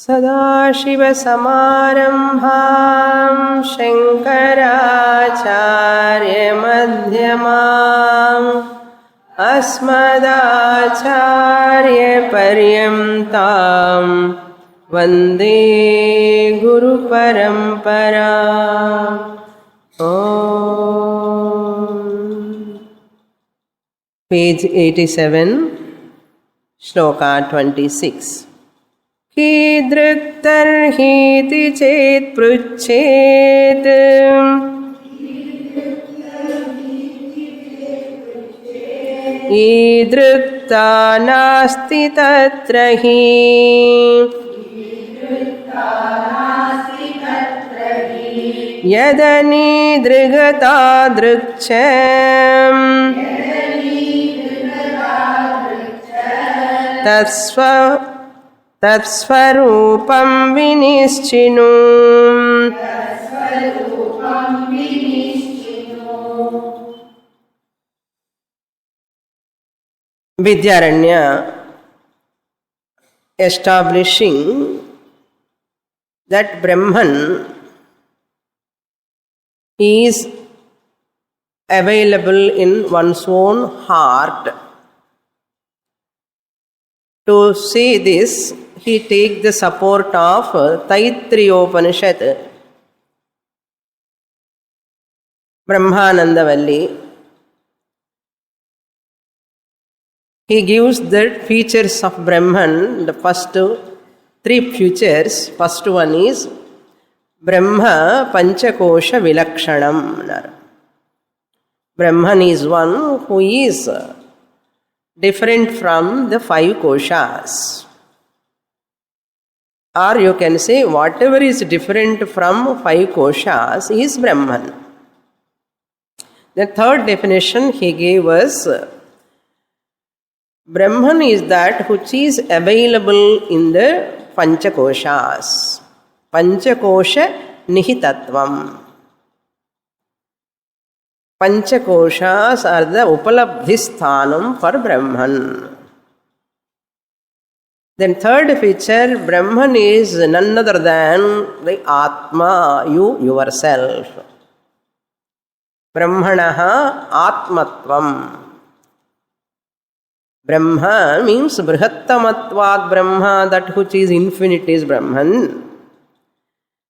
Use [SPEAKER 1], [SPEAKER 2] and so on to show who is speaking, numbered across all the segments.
[SPEAKER 1] सदाशिवसमारम्भां शङ्कराचार्यमध्यमाम् अस्मदाचार्यपर्यन्तां वन्दे गुरुपरम्पराम्। Page 87, Shloka 26. कीदृक्तर्हीति चेत् पृच्छेत् ईदृक्ता नास्ति तत्र हि यदनीदृगता दृक्च तत्स्वरूपं विनिश्चिनु। Vidyaranya establishing that Brahman is available in one's own heart. To say this, he takes the support of Taittiriyopanishad, Brahmanandavalli. He gives the features of Brahman, the first three features. First one is Brahma Panchakosha Vilakshanam. Brahman is one who is different from the five koshas. Or you can say whatever is different from five koshas is Brahman. The third definition he gave was Brahman is that which is available in the Panchakoshas. Panchakosha Nihitatvam. Panchakoshas are the Upalabdhisthanam for Brahman. Then third feature, Brahman is none other than the Atma, you yourself. Brahmanaha Atmatvam. Brahma means Brihattamatvad Brahma, that which is infinite is Brahman.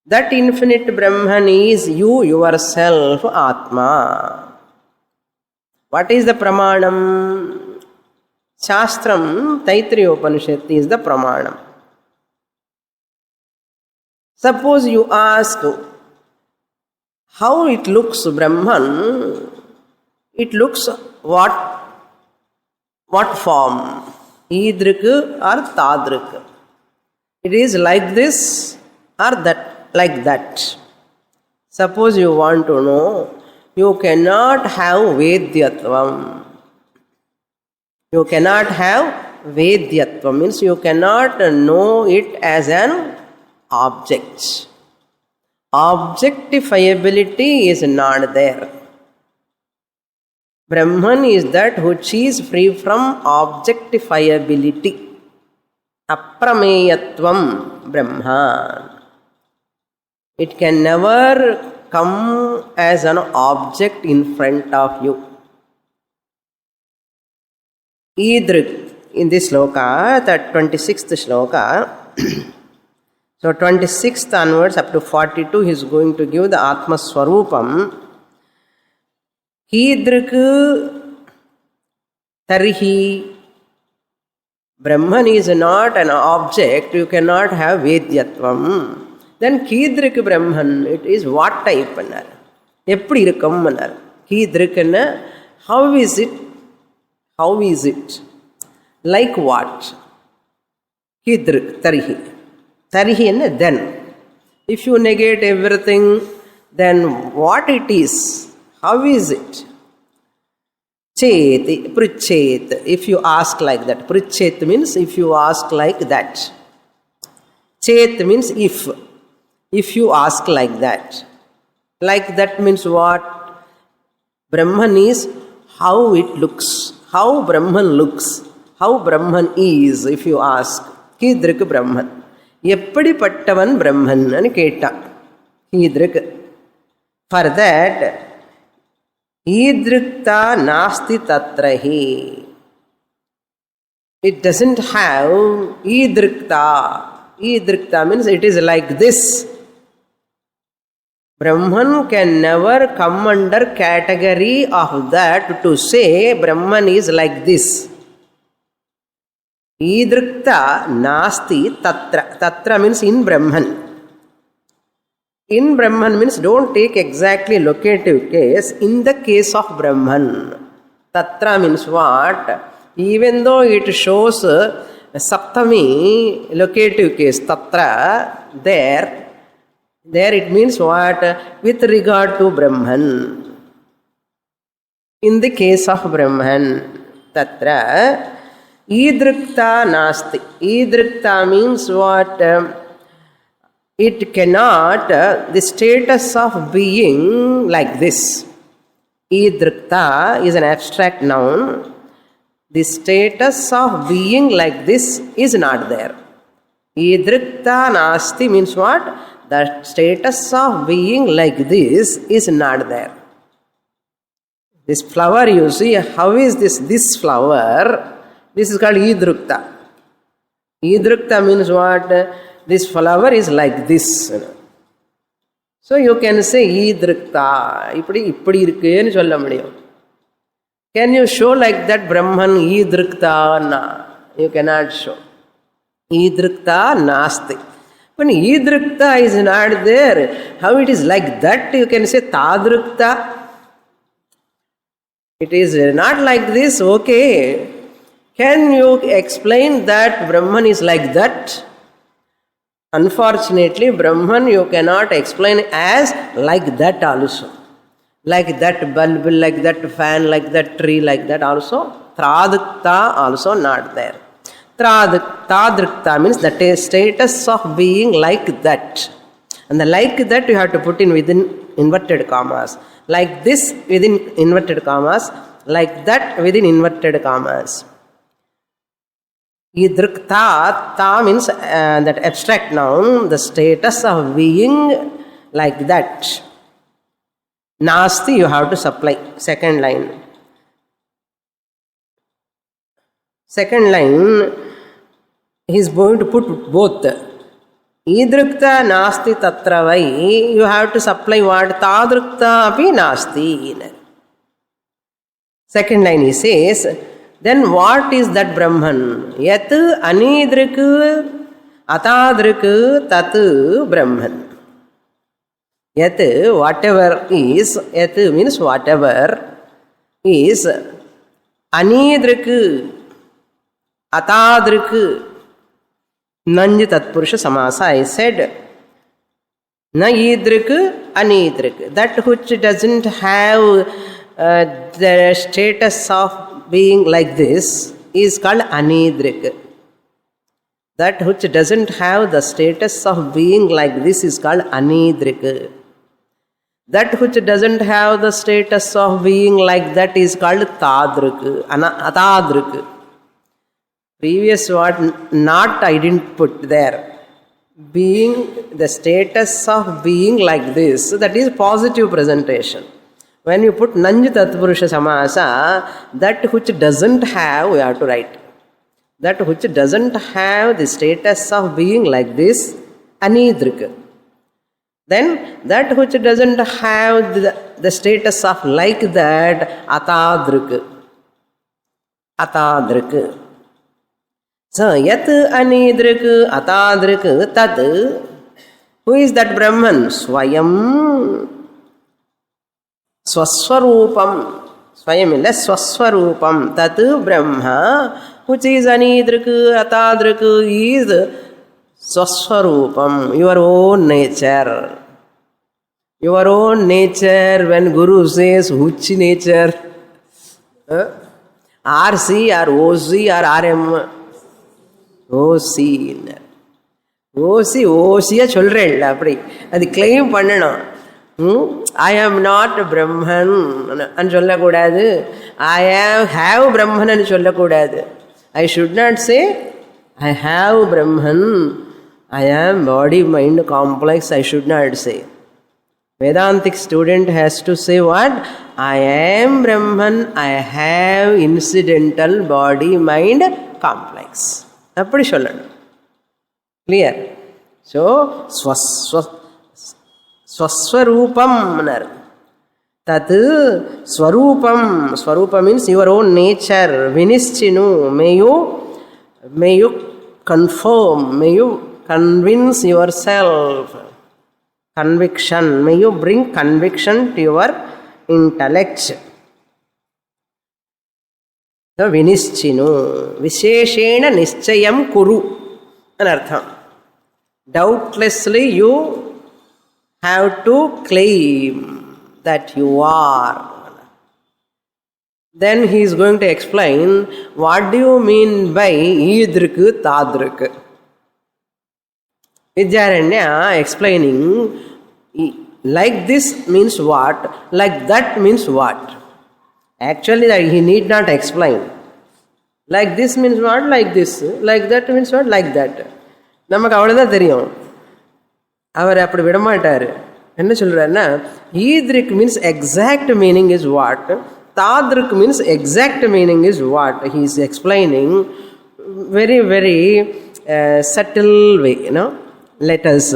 [SPEAKER 1] That infinite Brahman is you yourself, Atma. What is the Pramanam? Shastram, Taittiriya Upanishad is the Pramanam. Suppose you ask how it looks Brahman, it looks what form? Idrik or Tadrik. It is like this or that, like that. Suppose you want to know, you cannot have Vedyatvam. You cannot have Vedyatvam, means you cannot know it as an object. Objectifiability is not there. Brahman is that which is free from objectifiability. Aprameyatvam Brahman. It can never come as an object in front of you. Idrik, in this shloka, that 26th shloka, so 26th onwards up to 42, he is going to give the Atma Swarupam. Kidrik Tarihi. Brahman is not an object, you cannot have Vedyatvam. Then Kidrik Brahman, it is what type? Eppadi irukum? Kidrik, how is it? How is it? Like what? Kidrik Tarihi. Tarihi then. If you negate everything, then what it is? How is it? Chet, prichet. If you ask like that. Prichet means if you ask like that. Chet means if. If you ask like that. Like that means what? Brahman is how it looks. How Brahman looks. How Brahman is, if you ask. Kidrik Brahman. எப்படிப்பட்டவன் பிரம்மன் கேட்டான் ஈத்ருக். For that ஈத்ருக்தா நாஸ்தி தத்ரஹி. It doesn't have idrikta. Idrikta means it is like this. Brahman can never come under category of that to say Brahman is like this. Idrikta nasti tatra. Tatra means in Brahman. In Brahman means don't take exactly locative case. In the case of Brahman. Tatra means what? Even though it shows saptami locative case tatra, there it means what? With regard to Brahman. In the case of Brahman, tatra idrikta nasti. Idrikta means what? It cannot, the status of being like this. Idrikta is an abstract noun. The status of being like this is not there. Idrikta nasti means what? The status of being like this is not there. This flower you see, how is this flower? This is called idrikta. Idrikta means what? This flower is like this. So you can say idrikta. இப்படி இருக்குன்னு சொல்ல முடியும். Can you show like that Brahman idrikta? Na. You cannot show. Idrikta nasti. When idrikta is not there, how it is like that? You can say tadrikta. It is not like this. Okay. Can you explain that Brahman is like that? Unfortunately, Brahman you cannot explain as like that also. Like that bulb, like that fan, like that tree, like that also. Tradukta also not there. Tadrukta means the status of being like that. And the like that you have to put in within inverted commas. Like this within inverted commas. Like that within inverted commas. Idrukta, ta means that abstract noun, the status of being like that. Nasti you have to supply. Second line. Second line, he is going to put both. Idrukta nasti tatra vai. You have to supply what? Tadrukta api nasti. Second line he says, then what is that Brahman? Yat anidrik atadrik tat Brahman. Yat, whatever is, yat means whatever is, anidrik, atadrik, nanj tatpurusha samasa, I said, na idrik, anidrik. That which doesn't have the status of being like this is called anidrik. That which doesn't have the status of being like this is called anidrik. That which doesn't have the status of being like that is called tadrik, atadrik. Previous word not I didn't put there. Being the status of being like this, that is positive presentation. When you put nanj tatpurusha samasa, that which doesn't have, we have to write. That which doesn't have the status of being like this, anidrik. Then that which doesn't have the status of like that, atadrik. Atadrik. So, yat anidrik atadrik tad. Who is that Brahman? Swayam. Swaswarupam. Swayam is Swaswarupam. Tat Brahma. Which is anidrik atadrik is Swaswarupam. Your own nature. Your own nature. When Guru says which nature? RC or OC or RM? OC. ஓசியை சொல்கிறேன் அப்படி அது claim பண்ணணும். ஐ am not பிரம்மன் சொல்லக்கூடாது. I have பிரம்மன் சொல்லக்கூடாது. I should not say I have Brahman. I am body mind complex, I should not say. Vedantic student has to say what? I am Brahman, I have incidental body mind complex. Appadi sollanu. Clear? So, swaswarupam. Tat swarupam means your own nature. Vinischinu, may you confirm, may you convince yourself. Conviction, may you bring conviction to your intellect. So, vinischinu, visheshena nischayam kuru, anartham. Doubtlessly you have to claim that you are. Then he is going to explain, what do you mean by idrik tadrik? Vidyaranya explaining, like this means what, like that means what. Actually, he need not explain. Like this means what, like this. Like that means what, like that. நமக்கு அவ்வளோதான் தெரியும். அவர் அப்படி விடமாட்டார். என்ன சொல்கிறாருன்னா, ஈத்ரிக் means exact meaning is what, தாத்ரிக் means exact meaning is what. He is explaining very, very subtle way, Let us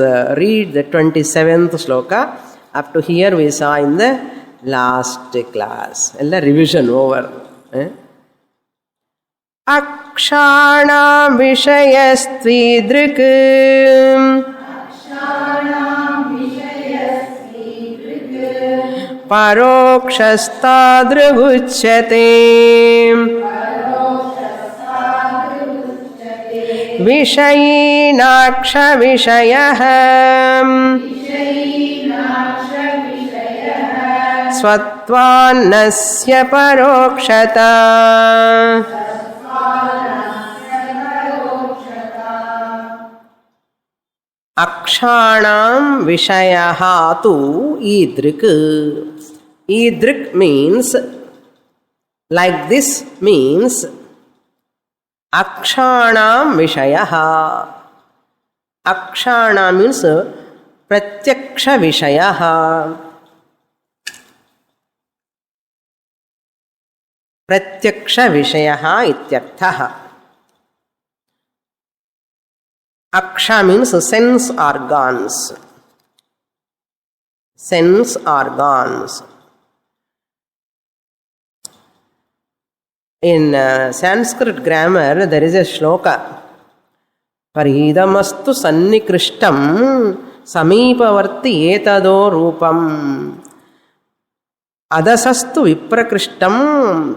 [SPEAKER 1] read the 27th sloka. Up to here we saw in the last class. Ella revision over. Akshana vishayastvidrik parokshastadruguchyate vishayinaksha vishayah svatvanasya parokshata Akshanam vishayaha tu idrik. Idrik means, like this means, Akshanam vishayaha. Akshana means pratyaksha vishayaha. Pratyaksha vishayaha ityarthaha. Aksha means sense organs. Sense organs. In Sanskrit grammar, there is a shloka. Paridamastu sannikrishtam samipavarti etado rupam adasastu viprakrishtam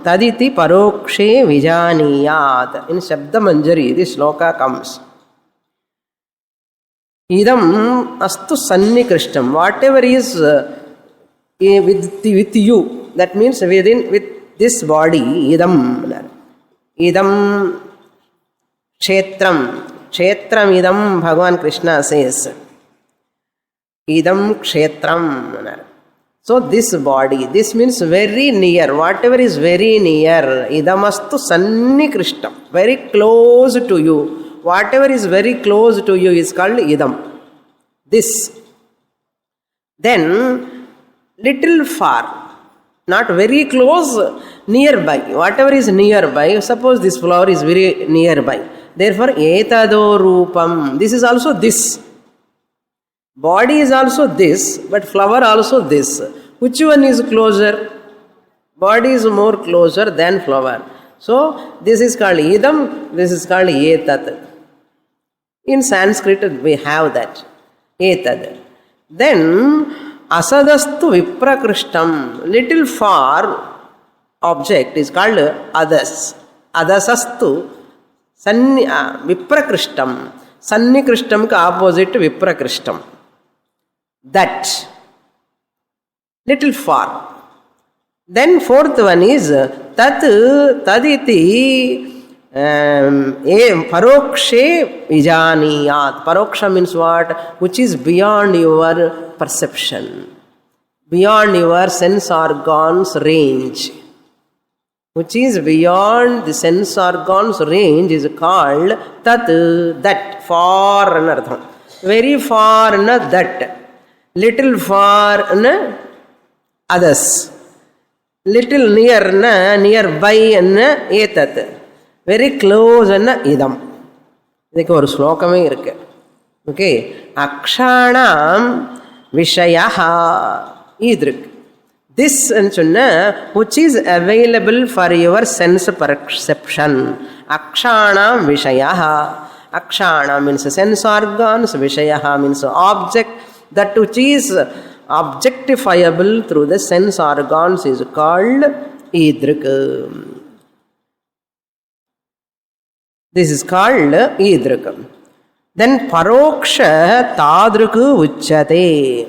[SPEAKER 1] taditi parokshe vijaniyat. In Shabda Manjari, this shloka comes. Idam astu sannikrishtam. Whatever is with you, that means with this body, idam kshetram. Kshetram idam, Bhagavan Krishna says. Idam kshetram. So this body, this means very near. Whatever is very near, idamastu sannikrishtam, very close to you. Whatever is very close to you is called idam. This. Then, little far, not very close, nearby. Whatever is nearby, suppose this flower is very nearby. Therefore, etado rupam. This is also this. Body is also this, but flower also this. Which one is closer? Body is more closer than flower. So, this is called idam, this is called etat. In Sanskrit, we have that. Etad. Then, asadastu viprakrishtam. Little far object is called adas. Adasastu viprakrishtam. Sannikrishtam ka opposite viprakrishtam. That. Little far. Then fourth one is taditi parokshe vijaniyat. Paroksha means what? Which is beyond your perception, beyond your sense organs range. Which is beyond the sense organs range is called that ஃபார்னு அர்த்தம். Very ஃபார்னா that, little ஃபார்னு others, little நியர்னா near by என்ன ஏதத், very close என்ன இதம். இதுக்கு ஒரு ஸ்லோகமே இருக்கு. ஓகே, அக்ஷாணாம் விஷயா ஈத்ருக். திஸ் சொன்ன which is available for your sense perception. அக்ஷாணாம் விஷயா. Akshana means sense organs, Vishaya means object. That which is objectifiable through the sense organs is called Idrik. This is called Idrik. Then Paroksha Tadrik Uchyate.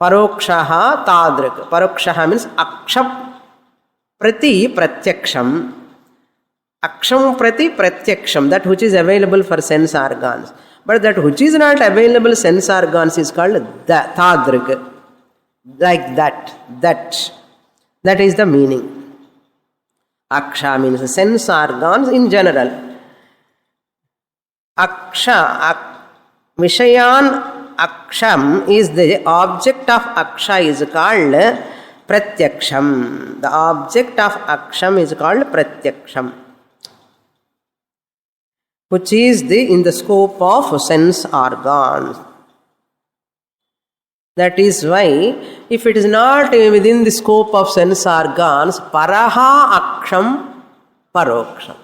[SPEAKER 1] Parokshaha Tadrik. Parokshaha means Aksham Prati Pratyaksham. Aksham Prati Pratyaksham, that which is available for sense organs. But that which is not available sense organs is called Tadrik. Like that. That is the meaning. Aksha means sense organs in general. Aksha, Vishayan Aksham is the object of Aksha is called Pratyaksham. The object of Aksham is called Pratyaksham, which is in the scope of sense organs. That is why, if it is not within the scope of sense organs, Paraha Aksham Paroksham.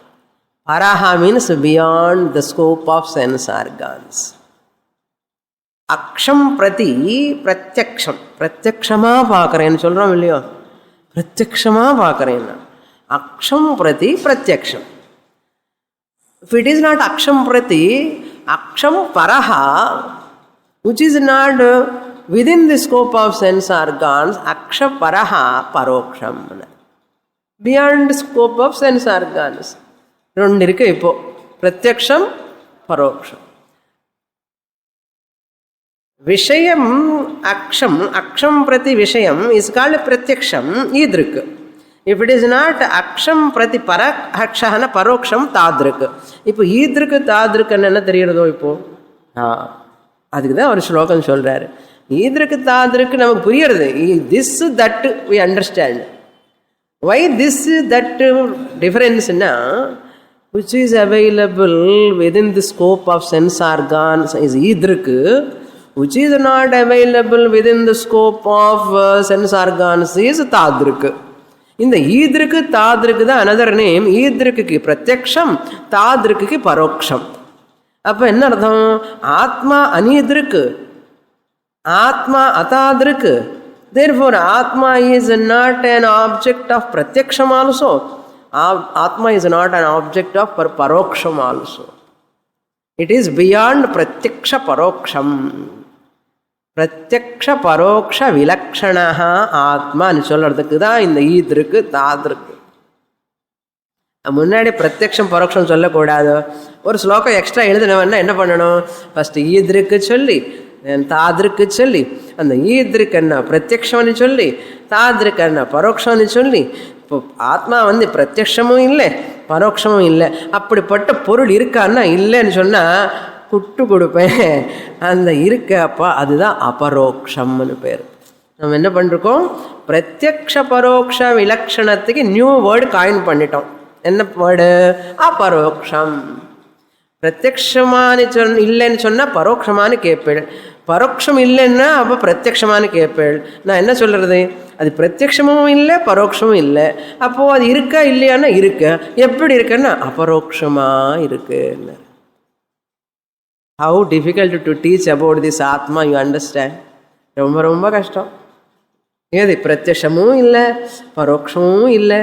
[SPEAKER 1] Paraha means beyond the scope of sense organs. Aksham Prati Pratyaksham. Pratyakshama Paakaren solram illaya. Pratyakshama Paakaren. Aksham Prati Pratyaksham. If it is not Aksham Prati, Aksham Paraha, which is not within the scope of sense organs, Aksha Paraha Paroksham. Beyond the scope of sense organs. ரெண்டு இருக்கு இப்போ, பிரத்யக்ஷம் பரோக்ஷம். விஷயம் அக்ஷம், அக்ஷம் பிரதி விஷயம் is called பிரத்யக்ஷம் ஈத்ருக்கு. If it is not Aksham Prati Parakshana Paroksham Tadrik. இப்போ ஈத்ருக்கு தாத்ருக்குன்னு என்ன தெரிகிறதோ இப்போ? அதுக்கு தான் ஒரு ஸ்லோகம் சொல்கிறாரு. ஈத்ருக்கு தாத்ருக்கு நமக்கு புரியுறது. This that we understand. Why this that டிஃபரன்ஸ்னா, which is available within the scope of sense organs is Idrik, which is not available within the scope of sense organs is Tadrik. இந்த ஈத்ருக்கு தாத்ருக்கு தான் another name. ஈத்ருக்கு பிரத்யக்ஷம், தாத்ருக்கு பரோக்ஷம். அப்போ என்ன அர்த்தம்? ஆத்மா அனீத்ருக்கு, ஆத்மா அதாத்ருக்கு. Therefore Atma is not an object of pratyaksham also. Atma is not an object of paroksham also. It is beyond pratyaksha paroksham. Pratyaksha paroksha vilakshanaha Atma ன்னு சொல்றதுக்கு தான் இந்த ஈத்ருக்கு தாத்ருக்கு. முன்னாடி பிரத்யக்ஷம் பரோட்சம் சொல்லக்கூடாது. ஒரு ஸ்லோகம் எக்ஸ்ட்ரா எழுதினவன்னா என்ன பண்ணணும்? ஃபஸ்ட்டு ஈத்ருக்கு சொல்லி, தாத்ருக்கு சொல்லி, அந்த ஈத்ருக்கு என்ன பிரத்யக்ஷம்னு சொல்லி, தாத்ருக்கு என்ன பரோட்சம்னு சொல்லி, இப்போ ஆத்மா பிரத்யக்ஷமும் இல்லை பரோட்சமும் இல்லை, அப்படிப்பட்ட பொருள் இருக்கான்னா இல்லைன்னு சொன்னால் குட்டு கொடுப்பேன். அந்த இருக்க அப்போ அதுதான் அபரோக்ஷம்னு பேர். நம்ம என்ன பண்ணிருக்கோம்? பிரத்யக்ஷ பரோக்ஷ விலக்ஷணத்துக்கு நியூ வேர்டு காயின் பண்ணிட்டோம். என்ன வேர்டு? அபரோக்ஷம். பிரத்யக்ஷமானு இல்லைன்னு சொன்னால் பரோட்சமானு கேட்பேள், பரோட்சம் இல்லைன்னா அப்போ பிரத்யக்ஷமானு கேட்பேள். நான் என்ன சொல்கிறது? அது பிரத்யக்ஷமும் இல்லை பரோட்சமும் இல்லை. அப்போது அது இருக்கா இல்லையான்னா இருக்க. எப்படி இருக்குன்னா அபரோக்ஷமாக இருக்குன்னு. How difficult to teach about this ஆத்மா, யூ அண்டர்ஸ்டாண்ட்? ரொம்ப ரொம்ப கஷ்டம். ஏது பிரத்யக்ஷமும் இல்லை பரோட்சமும் இல்லை,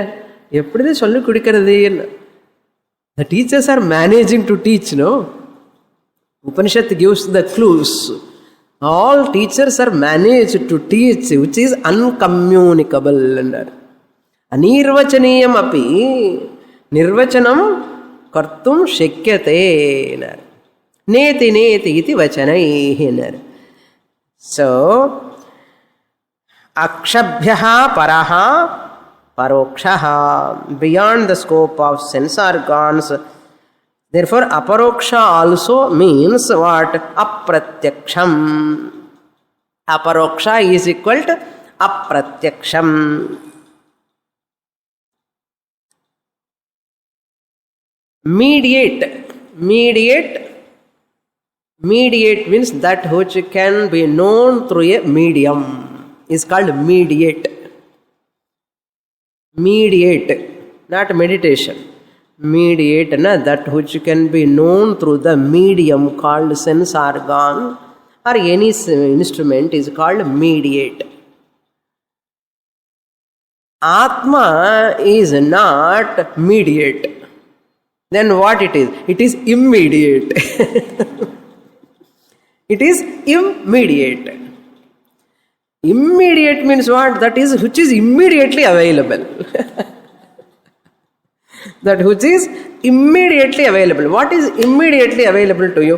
[SPEAKER 1] எப்படி சொல்லி கொடுக்கறது? The teachers are managing to teach, no? Upanishad gives the clues. All teachers are managed to teach, which is uncommunicable. Anirvachaniyam api nirvachanam kartum shakyate. Neti neti iti vachanai. So, akshabhyaha paraha parokshaha, beyond the scope of sense organs, Therefore, aparoksha also means what? Appratyaksham. Aparoksha is equal to appratyaksham. Mediate means that which can be known through a medium is called mediate, not meditation. Mediate, that which can be known through the medium called sense organ or any instrument is called mediate. Atma is not mediate. Then what it is? It is immediate. It is immediate. Immediate means what? That is which is immediately available. That which is immediately available. What is immediately available to you?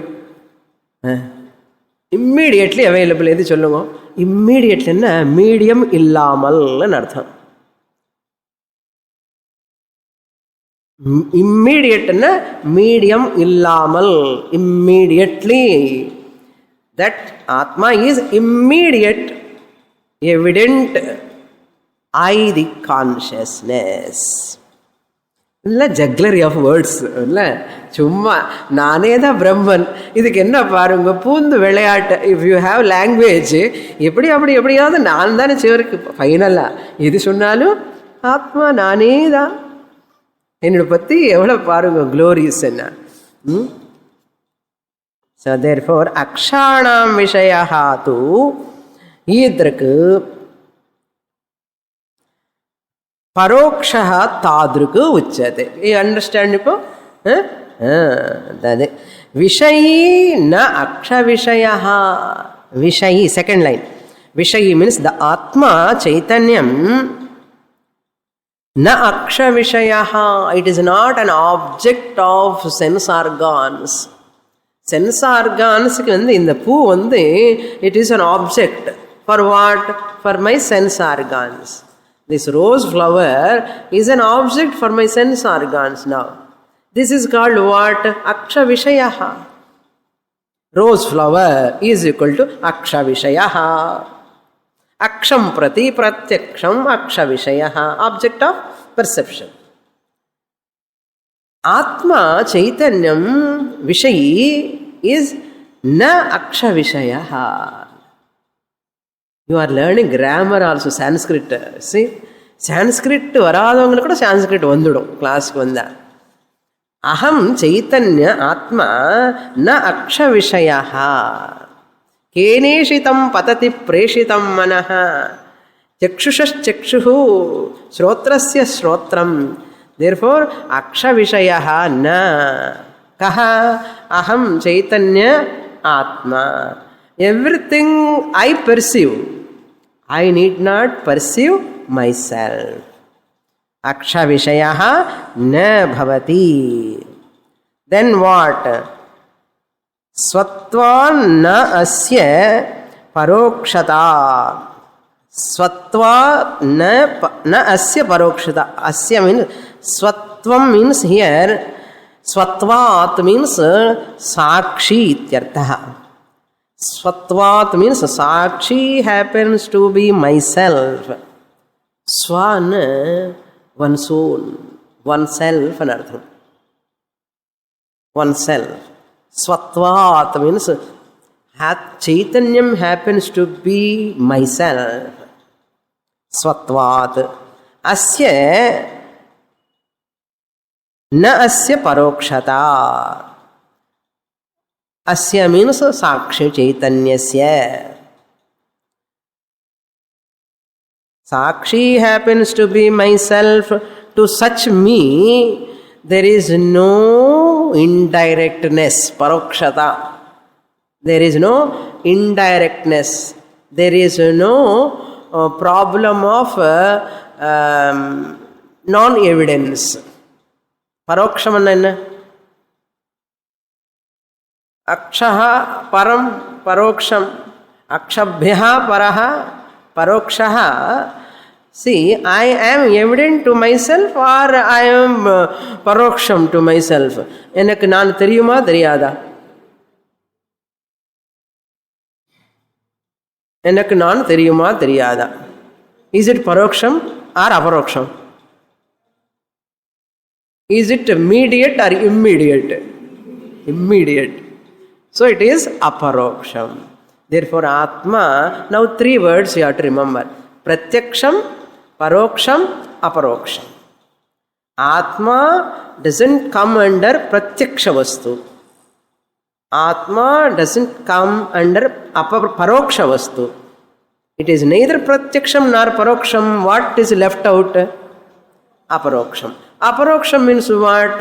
[SPEAKER 1] Immediately available எது சொல்லுங்க. Immediately என்ன medium இல்லாமல்னு அர்த்தம். Immediate na medium illamal, immediately. That Atma is immediate, evident, I the consciousness. இல்லை jugglery of words இல்லை சும்மா நானே தான் பிரம்மன் இதுக்கு என்ன பாருங்க பூந்து விளையாட்டு. இஃப் யூ ஹாவ் லாங்குவேஜ் எப்படியாவது நான் தானே சிவருக்கு ஃபைனலாக எது சொன்னாலும் ஆத்மா நானே தான் என்னோட பற்றி எவ்வளோ பாருங்க க்ளோரியஸ் என்ன. ஸோ தேர்ஃபோர் அக்ஷாணாம் விஷயா தூ ஈத்ருக்கு பரோக்ஷா தாத்ருக்கு உச்சதே. You understand? இப்போ அது விஷயி ந அக்ஷ விஷயா. விஷயி செகண்ட் லைன். விஷயி மீன்ஸ் த ஆத்மா சைத்தன்யம். Na aksha vishayaha, it is not an object of sense organs. Sense organs in the poo it is an object. For what? For my sense organs. This rose flower is an object for my sense organs now. This is called what? Aksha vishayaha. Rose flower is equal to aksha vishayaha. Aksham prati pratyaksham aksha vishayaha, object of perception. Atma chaitanyam vishayi is na aksha vishayaha. You are learning grammar also, Sanskrit. See, Sanskrit varadavanga kuda Sanskrit vandudum class ku vanda. Aham chaitanya atma na aksha vishayaha. केनेशितं पतति प्रेषितं मनः चक्षुषश्चक्षुः श्रोत्रस्य श्रोत्रं. Therefore अक्षविषयः न कः अहं चैतन्य आत्मा. Everything I perceive, I need not perceive myself. अक्षविषयः न भवति. Then what? स्वत्वा न अस्य परोक्षता. स्वत्वा न अस्य परोक्षता. अस्य means स्वत्वम means here स्वत्वात् means साक्षी इत्यर्थः. स्वत्वात् means Sakshi happens to be myself. Swan one's own, oneself an artham. Oneself. Svatvat means chaitanyam happens to be myself. Svatvat. Asya na asya parokshata. Asya means sakshi chaitanyasya. Sakshi happens to be myself. To such me there is no indirectness, parokshata. There is no indirectness. There is no problem of non-evidence. Paroksham enna? Akshaha param paroksham. Akshabhyaha paraha parokshaha See, I am evident to myself or I am paroksham to myself. எனக்கு நான் தெரியுமா தெரியாதா? எனக்கு நான் தெரியுமா தெரியாதா? Is it paroksham or aparoksham? Is it immediate or immediate? Immediate. So it is aparoksham. Therefore, Atma, now 3 words you have to remember. Pratyaksham, Paroksham, Aparoksham. Atma doesn't come under Pratyaksha Vastu. Atma doesn't come under Paroksha Vastu. It is neither Pratyaksham nor Paroksham. What is left out? Aparoksham. Aparoksham means what?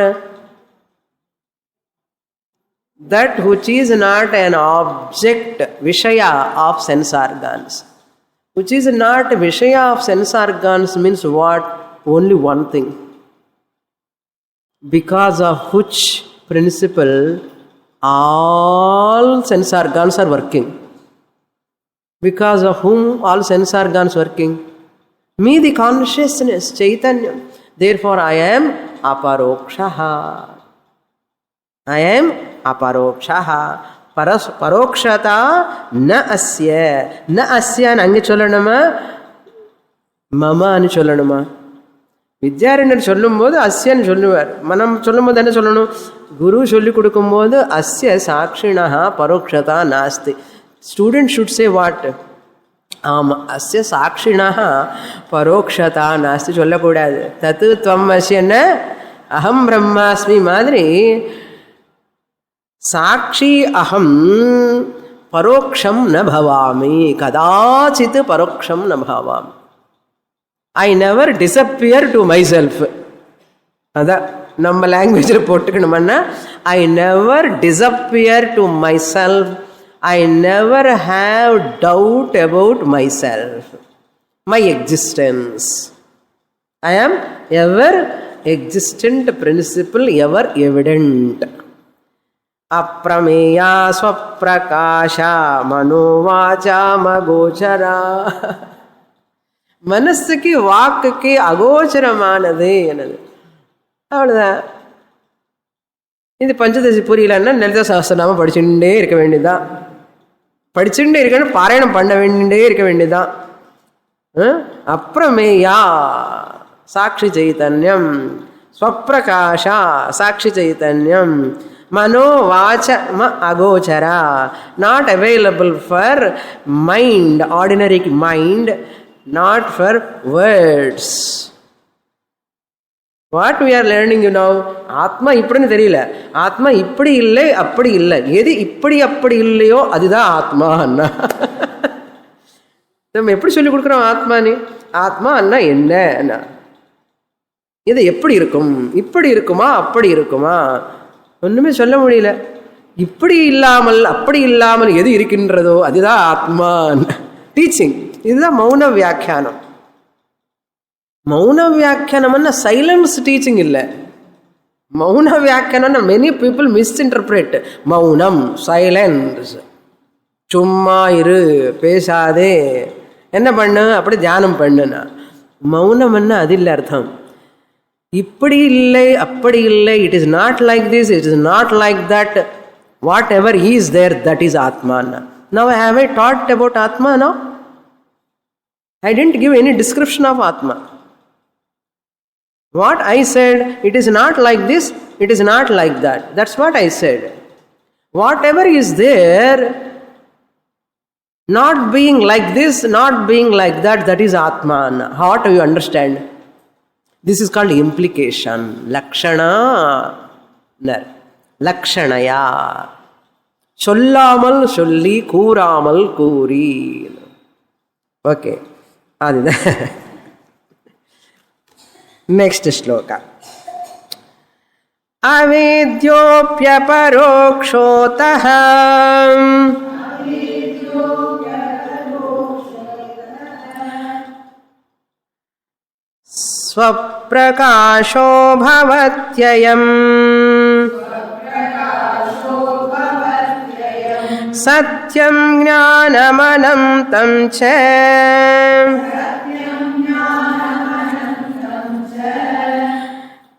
[SPEAKER 1] That which is not an object, Vishaya of sense organs. Which is not Vishaya of sense organs means what? Only one thing. Because of which principle all sense organs are working. Because of whom all sense organs working? Me, the consciousness, Chaitanya. Therefore, I am aparokshaha. I am aparokshaha. Parokshata na asya. Na asya ange sollanuma mama ani sollanuma. வித்யாரண்யர் சொல்லும்போது அஸ்யன்னு சொல்லுவார். மனம் சொல்லும்போது என்ன சொல்லணும்? குரு சொல்லிக் கொடுக்கும்போது அஸ்ய சாட்சிணா பரோக்ஷதா நாஸ்தி. Student should say what? ஆமாம், அஸ்ய சாட்சிணா பரோக்ஷதா நாஸ்தி சொல்லக்கூடாது. தத்து துவம் அஸ்யன்னு அகம் பிரம்மாஸ்மி மாதிரி சாட்சி அகம் பரோக்ஷம் ந பவாமி, கதாச்சித் பரோக்ஷம் ந பவாமி. I never disappear to myself. அதான் நம்ம லாங்குவேஜில் போட்டுக்கணும்னா, I never disappear to myself. I never have doubt about myself, my existence. I am ever existent principle, ever evident. Aprameya swaprakasha manovacha magochara. மனசுக்கு வாக்குக்கு அகோச்சரமானது என்னது, அவ்வளோதான். இது பஞ்சதசி புரியலன்னா லலிதா சஹஸ்ரநாமம் படிச்சுட்டே இருக்க வேண்டியதுதான். படிச்சுட்டே இருக்கணும், பாராயணம் பண்ண வேண்டியே இருக்க வேண்டியதுதான். அப்புறமேயா சாட்சி சைத்தன்யம், ஸ்வப்பிரகாஷா சாட்சி சைத்தன்யம், மனோ வாச்சம அகோச்சரா, not available for mind, ordinary mind, not for words. What we are learning, you know, ஆத்மா இப்படின்னு தெரியல, ஆத்மா இப்படி இல்லை அப்படி இல்லை, எது இப்படி அப்படி இல்லையோ அதுதான் ஆத்மா அண்ணா. நம்ம எப்படி சொல்லி கொடுக்குறோம் ஆத்மானு? ஆத்மா அண்ணா என்ன, இது எப்படி இருக்கும், இப்படி இருக்குமா அப்படி இருக்குமா, ஒன்றுமே சொல்ல முடியல. இப்படி இல்லாமல் அப்படி இல்லாமல் எது இருக்கின்றதோ அதுதான் ஆத்மா டீச்சிங். இதுதான் மௌன வியாக்கியானம். மௌன வியாக்கியானம்னா சைலன்ஸ் டீச்சிங் இல்லை. மௌன வியாக்கியானம்னா மெனி பீப்புள் மிஸ்இன்டர்பிரேட். மௌனம், சைலன்ஸ், சும்மா இரு, பேசாதே, என்ன பண்ணு, அப்படி தியானம் பண்ணுனா. மௌனம்னா அது இல்லை அர்த்தம். இப்படி இல்லை அப்படி இல்லை, it is not like this, it is not like that, whatever is there, that is ஆத்மானா. Now have I taught about ஆத்மா? No, I didn't give any description of Atma. What I said, it is not like this, it is not like that. That's what I said. Whatever is there, not being like this, not being like that, that is Atma. How do you understand? This is called implication. Lakshana. Lakshanaya. சொல்லாமல் சொல்லி கூறாமல் கூறி. Okay, அதுதான் next shloka. அவேத்யோப்யபரோக்ஷோதஹ ஸ்வப்ரகாஷோ பவத்யயம் சத்யம் ஞானமனந்தம் ச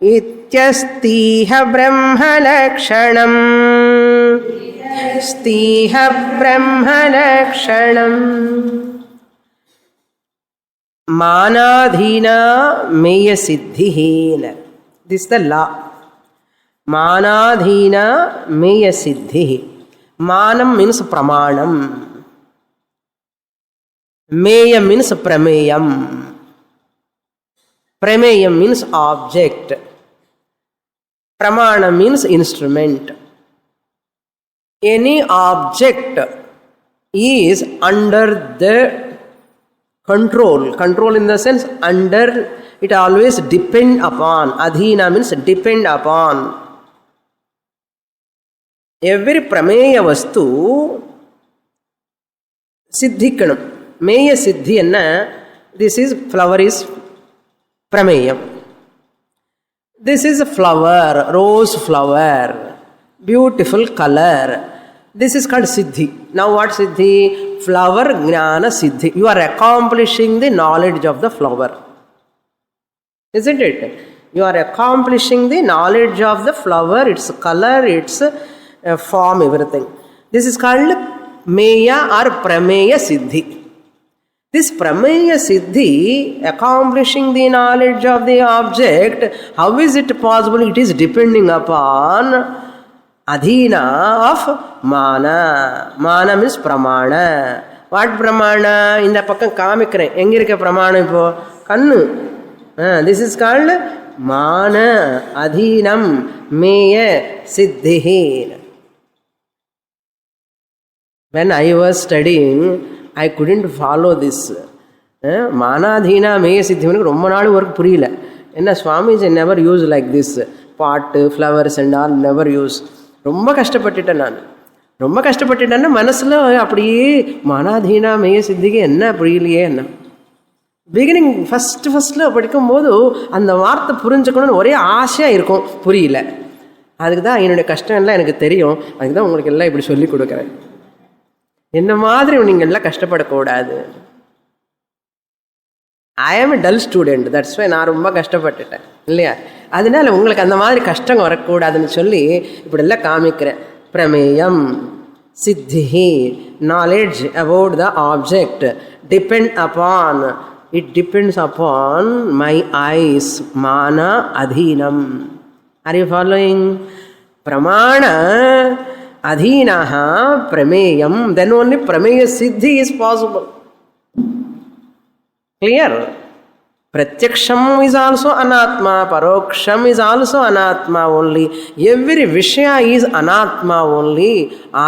[SPEAKER 1] इत्यस्तीह ब्रह्मलक्षणम् स्तीह ब्रह्मलक्षणम् मानाधीना मेय सिद्धि. This is the law. Manadhina meya siddhi. Manam means pramanam. Meya means prameyam. Prameyam means object. Pramana means instrument. Any object is under the control in the sense under, it always depend upon. Adhina means depend upon. Every prameya vastu siddhikanam. Meya siddhi enna, this is flower is prameyam. This is a flower, rose flower, beautiful color. This is called siddhi. Now what siddhi? Flower jnana siddhi. You are accomplishing the knowledge of the flower. Isn't it? You are accomplishing the knowledge of the flower, its color, its form, everything. This is called meya or prameya siddhi. This prameya siddhi, accomplishing the knowledge of the object, how is it possible? It is depending upon adhina of mana. Mana means pramana. What pramana? இந்த பக்கம் காமிக்கிறேன். எங்க இருக்க பிரமாணம் இப்போ? கண்ணு. This is called mana adhinam meya siddhi. When I was studying, I couldn't follow this. Manadhina meya siddhi எனக்கு ரொம்ப நாள் வரைக்கும் புரியல. என்ன Swamiji never use like this. Pot, flowers and all never use. ரொம்ப கஷ்டப்பட்டுட்டேன் நான். ரொம்ப கஷ்டப்பட்டுட்டேன்னா மனசில் அப்படியே மனாதீனா மேய சித்திக்கு என்ன புரியலையே என்ன. பிகினிங் ஃபஸ்ட்டில் படிக்கும்போது அந்த வார்த்தை புரிஞ்சுக்கணும்னு ஒரே ஆசையாக இருக்கும், புரியல. அதுக்கு தான் என்னுடைய கஷ்டம் எல்லாம் எனக்கு தெரியும். அதுக்கு தான் உங்களுக்கு எல்லாம் இப்படி சொல்லி கொடுக்குறேன். என்ன மாதிரி நீங்கள் எல்லாம் கஷ்டப்படக்கூடாது. ஐ ஆம் எ டல் ஸ்டூடெண்ட், தட்ஸ் வை நான் ரொம்ப கஷ்டப்பட்டுட்டேன் இல்லையா. அதனால உங்களுக்கு அந்த மாதிரி கஷ்டம் வரக்கூடாதுன்னு சொல்லி இப்படியெல்லாம் காமிக்கிறேன். பிரமேயம் சித்தி, knowledge about the object, depend upon, it depends upon my ice, மான அதீனம். Are you following? பிரமாண அதீனः பிரமேயம், then only prameya siddhi is possible. Clear? Pratyaksham is also anatma, paroksham is also anatma only. Every vishaya is anatma only.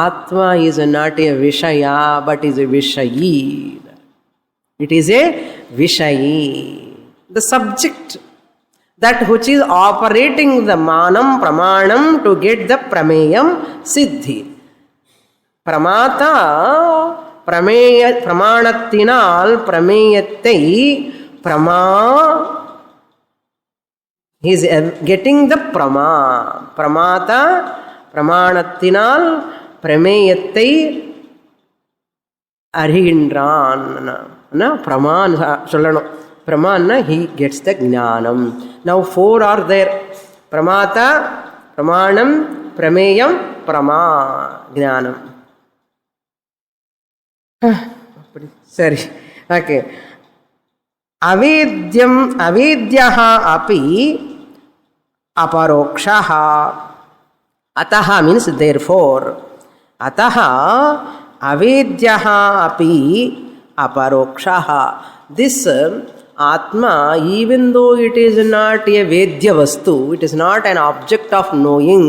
[SPEAKER 1] Atma is not a vishaya but is a vishayi. It is a vishayi. The subject, that which is operating the manam pramanam to get the prameyam siddhi. Pramata பிரமாணத்தினால் பிரமேயத்தை he is getting the பிரமாதா பிரமாணத்தினால் பிரமேயத்தை அறிகின்றான். பிரமான் சொல்லணும். பிரமான்னா he gets the ஞானம். Now 4 are there. பிரமாதா, பிரமாணம், பிரமேயம், பிரமா, ஞானம். அப்படி சரி, ஓகே. அவேத்யம் அவேத்யः अपि अपरोक्षः. अतः means therefore. अतः अवेद्यः अपि अपरोक्षः. This Atma, even though it is not a vedya vastu, it is not an object of knowing.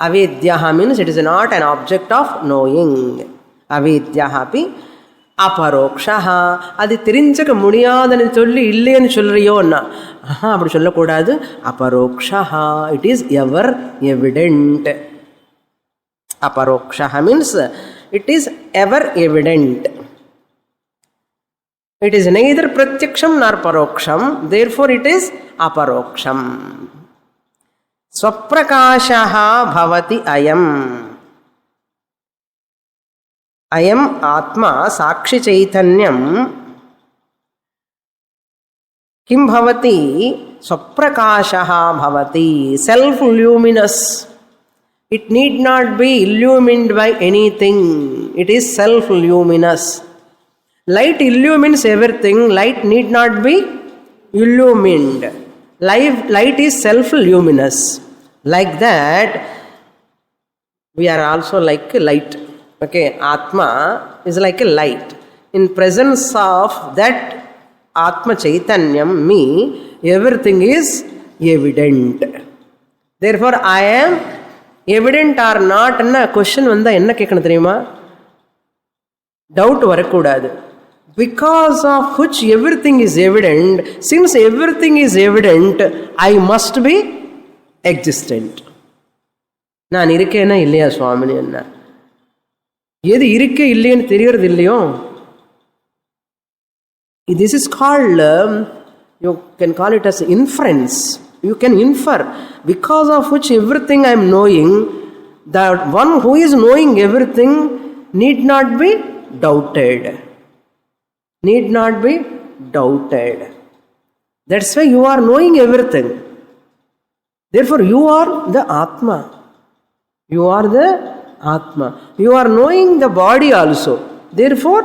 [SPEAKER 1] Avedyaha means it is not an object of knowing. Avedyaha api aparokshaha. அது தெரிஞ்சுக்க முடியாதுன்னு சொல்லி இல்லைன்னு சொல்றியோன்னா அப்படி சொல்லக்கூடாது. அபரோக்ஷா, இட் இஸ் எவர் எவிடென்ட். அபரோக்ஷா means it is ever evident. It is neither pratyaksham nor paroksham, therefore it is aparoksham. Swaprakashaha bhavati ayam. Ayam atma sakshi chaitanyam kim bhavati Swaprakashaha bhavati, self-luminous. It need not be illumined by anything. It is self-luminous. Light illumines everything. Light need not be illumined. Light is self-luminous. Like that, we are also like a light. Okay, Atma is like a light. In presence of that Atma Chaitanyam, me, everything is evident. Therefore, I am evident or not. என்ன question வந்தா என்ன கேட்கணும் தெரியுமா? Doubt வரக்கூடாது. Because of which everything is evident, since everything is evident, I must be existent. நான் இருக்கேனா இல்லையா சுவாமினி என்ன? எது இருக்க இல்லைன்னு தெரியறது இல்லையோ? This is called, you can call it as inference. You can infer, because of which everything I am knowing, that one who is knowing everything need not be doubted. Need not be doubted. That's why you are knowing everything. Therefore, you are the Atma. You are the Atma. You are knowing the body also. Therefore,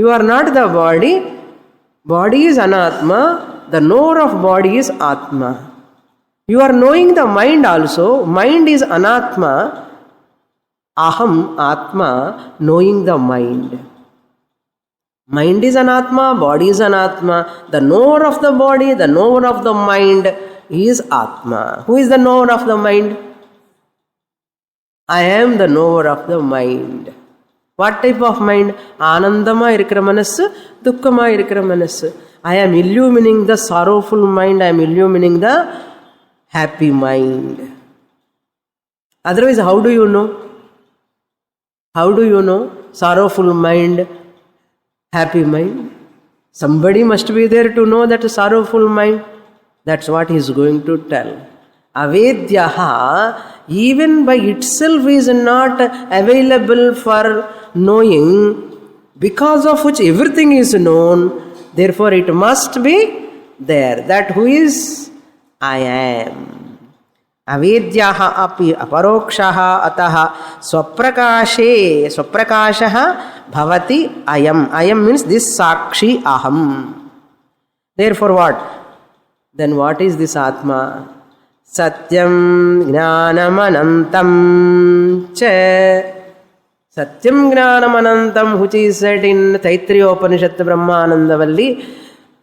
[SPEAKER 1] you are not the body. Body is Anatma. The knower of body is Atma. You are knowing the mind also. Mind is Anatma. Aham Atma, knowing the mind. Mind is Anatma, body is Anatma. The knower of the body, the knower of the mind is Atma. Who is the knower of the mind? I am the knower of the mind. What type of mind? Anandama irukra manasu, dukkama irukra manasu. I am illumining the sorrowful mind, I am illumining the happy mind. Otherwise, how do you know? How do you know? Sorrowful mind, happy mind. Somebody must be there to know that sorrowful mind. That's what he is going to tell. Avedyaha, even by itself, is not available for knowing, because of which everything is known. Therefore, it must be there. That who is? I am. Avedyaha api aparokshaha ataha swaprakashaha bhavati ayam. Ayam means this sakshi aham. Therefore what? Then what is this Atma? Satyam Gnanam Anantam Cha. Satyam Gnanam Anantam, which is said in Taittiriya Upanishad Brahmanandavalli.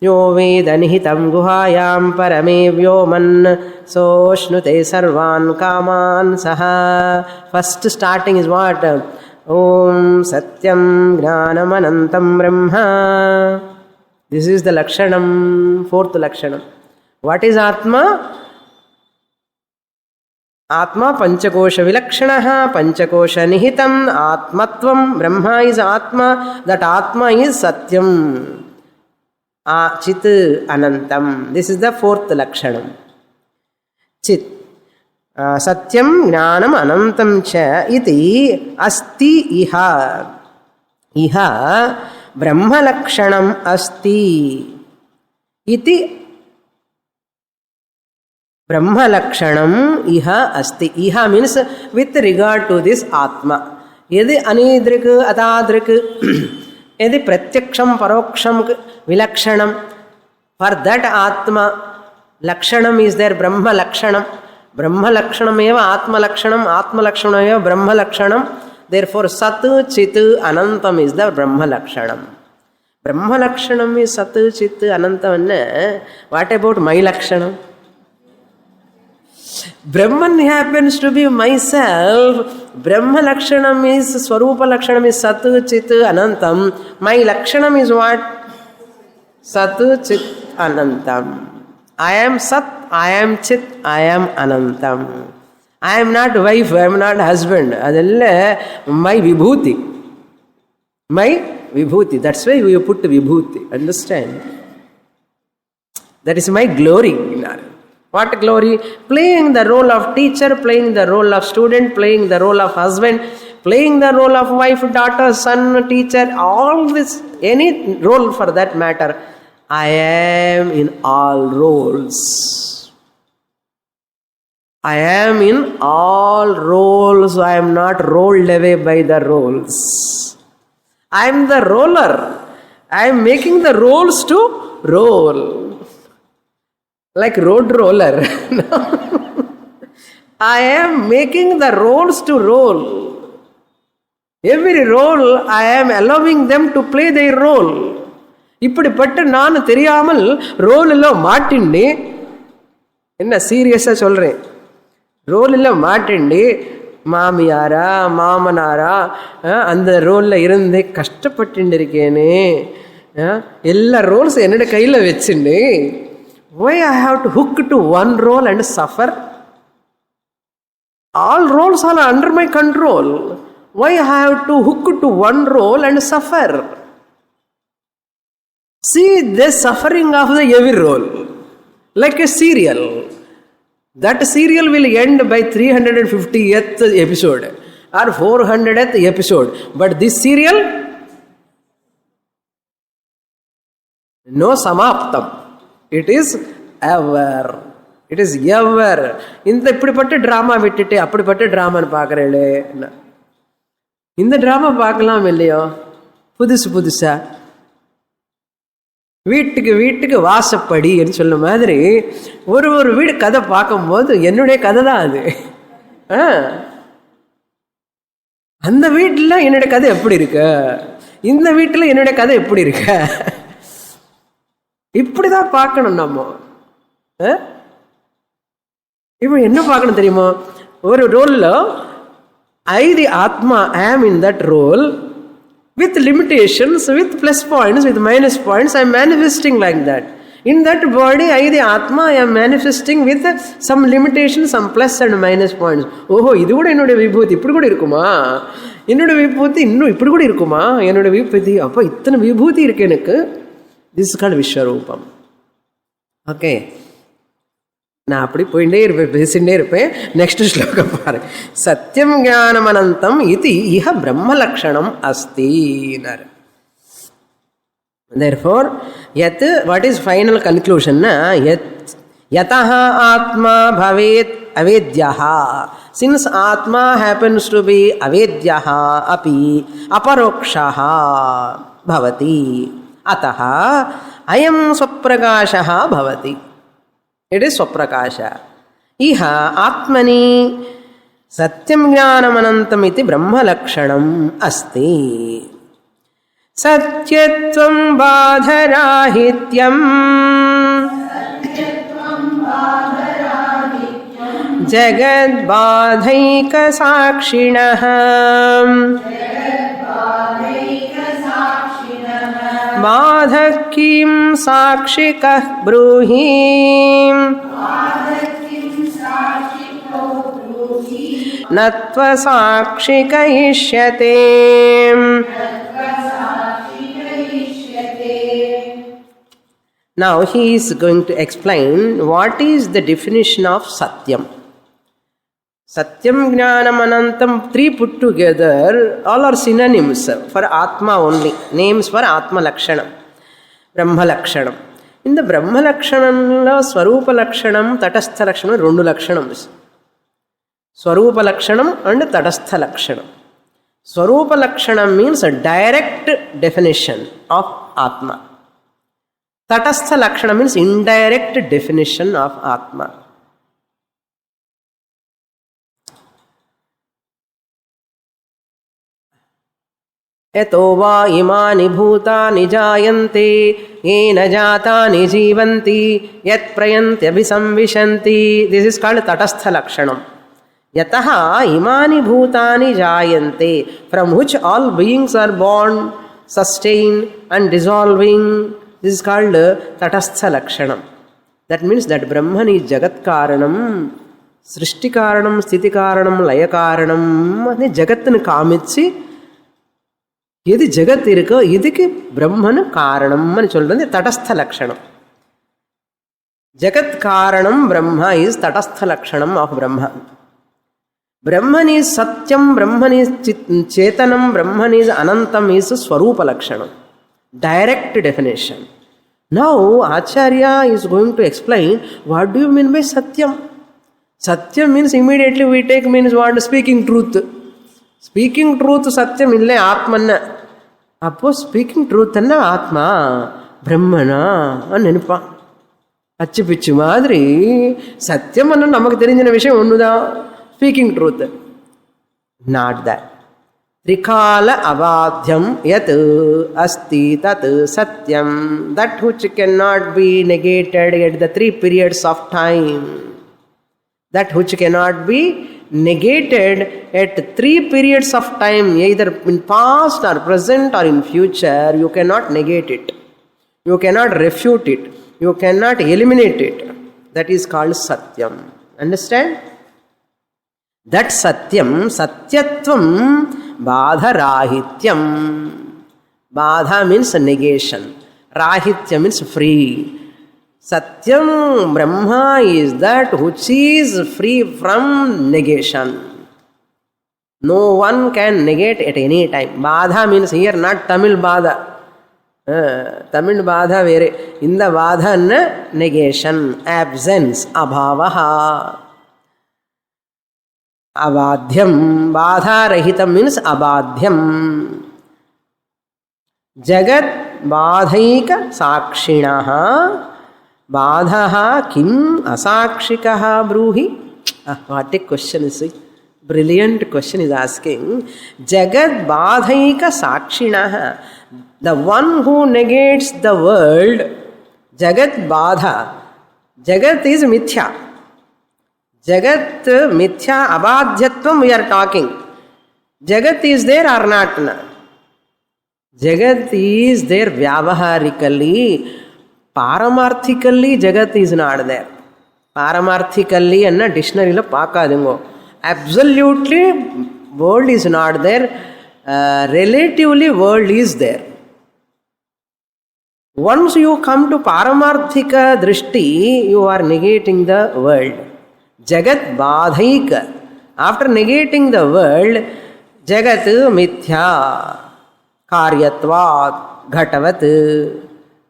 [SPEAKER 1] Yo Vedanihitam Guhayam Parame Vyoman Soshnute Sarvan Kaman Saha. First starting is what? Om Satyam Gnanam Anantam Brahma. This is the Lakshanam, fourth Lakshanam. What is Atma? Atma Panchakosha Vilakshanaha, Panchakosha Nihitam, Atmatvam. Brahma is Atma. That Atma is Satyam. Chit Anantam. This is the fourth Lakshanam. Chit. Satyam Gnanam Anantam Cha iti asti iha. Iha Brahma Lakshanam asti iti. Brahma Lakshanam iha asti. Iha means with regard to this Atma. Yedi anidrik atadrik yedi pratyaksham paroksham vilakshanam. For that Atma, Lakshanam is there, Brahma Lakshanam. Brahma Lakshanam eva Atma Lakshanam, Atma Lakshanam eva Brahma Lakshanam. Therefore, Sat, Chit, Anantam is the Brahma Lakshanam. Brahma Lakshanam is Sat, Chit, Anantam. What about my Lakshanam? Brahman happens to be myself. Brahma Lakshanam is Swarupa Lakshanam is Sat, Chit, Anantam. My Lakshanam is what? Sat, Chit, Anantam. I am Sat, I am Chit, I am Anantam. I am not wife, I am not husband. Adella my Vibhuti. My Vibhuti. That's why we put Vibhuti. Understand? That is my glory. What glory? Playing the role of teacher, playing the role of student, playing the role of husband, playing the role of wife, daughter, son, teacher, all this, any role for that matter. I am in all roles. I am in all roles. I am not rolled away by the roles. I am the roller. I am making the rolls to roll. Like road roller. I am making the rolls to roll. Every role I am allowing them to play their role. இப்படிப்பட்ட நான் தெரியாமல் ரோலில் மாட்டிண்டி, என்ன சீரியஸாக சொல்கிறேன், ரோலில் மாட்டிண்டி மாமியாரா மாமனாரா அந்த ரோலில் இருந்து கஷ்டப்பட்டு இருக்கேனே, எல்லா ரோல்ஸ் என்னோட கையில் வச்சுண்டு why I have to hook to one role and suffer? All roles are under my control. Why I have to hook to one role and suffer? See the suffering of the every role, like a serial. That serial will end by 350th episode or 400th episode. But this serial, no samaptam. It is ever. It is ever. இந்த இப்படிப்பட்ட drama விட்டுட்டு அப்படிப்பட்ட ட்ராமான்னு பார்க்குறேளே, இந்த drama பார்க்கலாம் இல்லையோ புதுசு புதுசா. வீட்டுக்கு வீட்டுக்கு வாசப்படி என்று சொல்ல மாதிரி ஒரு ஒரு வீடு கதை பார்க்கும்போது என்னுடைய கதை தான் அது. அந்த வீட்டில் என்னுடைய கதை எப்படி இருக்கு, இந்த வீட்டில் என்னுடைய கதை எப்படி இருக்கு, இப்படிதான் பார்க்கணும் நம்ம. இப்போ என்ன பார்க்கணும் தெரியுமா, ஒரு ரோலில் I the Atma am in that role with limitations, with plus points, with minus points. I am manifesting like that. In that body, I the Atma, I am manifesting with some limitations, some plus and minus points. ஓஹோ, இது கூட என்னுடைய விபூதி இப்படி கூட இருக்குமா, என்னுடைய விபூதி இன்னும் இப்படி கூட இருக்குமா, என்னுடைய விபூதி அப்போ இத்தனை விபூதி இருக்கு எனக்கு. This is called Vishwaroopam. Okay, நான் அப்படி போயிட்டே இருப்பேன், பேசிகிட்டே இருப்பேன். நெக்ஸ்ட் ஸ்லோகம் பாரு. சத்தியம் ஞானம் அனந்தம் இது இஹ பிரம்மலக்ஷணம் அஸ்தி. Therefore, yat, what is final conclusion? Yataha atma bhavet avedyaha. Since atma happens to be avedyaha api aparokshaha bhavati, ataha ayam swaprakashaha bhavati. It is swaprakasha. Iha atmani satyam jnanam anantam iti brahma lakshanam asti. Satyatvam badharahityam jagad badhaika sakshinah बाधकीं साक्षिकः ब्रूहि नत्वसाक्षिकयिष्यते. Now he is going to explain what is the definition of Satyam. Satyam, Jnanam, Anantam, three put together, all are synonyms for Atma only, names for Atma Lakshanam, Brahma Lakshanam. In the Brahma Lakshanam, Swarupa Lakshanam, Tatastha Lakshanam, Rundu Lakshanams. Swarupa Lakshanam and Tatastha Lakshanam. Swarupa Lakshanam means a direct definition of Atma. Tatastha Lakshanam means indirect definition of Atma. यतो वा इमानि भूतानि जायन्ते येन जातानि जीवन्ति यत्प्रयन्त्यभिसंविशन्ति. This is called tatastha lakshanam. यतः इमानि भूतानि जायन्ते, from which all beings are born, sustained and dissolving. This is called tatastha lakshanam. That means that Brahman is jagat karanam, srishti karanam, sthiti karanam, laya karanam. Jagatnu kaamichi எது ஜெகத் இருக்கோ இதுக்கு பிரம்மனு காரணம்னு சொல்றது தடஸ்த லட்சணம். ஜெகத் காரணம் பிரம்மா இஸ் தடஸ்த லட்சணம் of Brahma. Brahman is Satyam, Brahman is Chetanam, Brahman is Anantam is Swarupa Lakshanam. Direct definition. Now Acharya is going to explain what do you mean by Satyam. Satyam means immediately we take means what? Speaking truth. Speaking truth Satyam ille Atmanna. Appo speaking truth anna Atma Brahmana nenpa. Achi pichu madri Satyam anna namak therinjina vishayam onnuda. Speaking truth. Not that. Trikala avadhyam yat asti tat satyam. That which cannot be negated at the 3 periods of time. That which cannot be negated at 3 periods of time, either in past or present or in future. You cannot negate it. You cannot refute it. You cannot eliminate it. That is called Satyam. Understand? That Satyam, Satyatvam, Badha Rahityam. Badha means negation. Rahitya means free. Satyam Brahma is that which is free from negation. No one can negate at any time. Badha means here not Tamil Badha. Tamil Badha vere. In the Badha negation, absence, abhavaha. Abadhyam. Badha rahitam means abadhyam. Jagat badhaika sakshinaha. Badhaha kim asakshikaha bruhi. What a question is it? Brilliant question is asking. Jagat badhaika sakshinaha. The one who negates the world. Jagat badha. Jagat is mithya. Jagat mithya abadhyatvam we are talking. Jagat is there or not? Jagat is there vyavaharically. Paramarthically, Jagat is not there. Paramarthically, and a dictionary la paakadingo. Absolutely, world is not there. Relatively, world is there. Once you come to Paramarthika Drishti, you are negating the world. Jagat Badhaika. After negating the world, Jagat Mithya Karyatvat Ghatavat.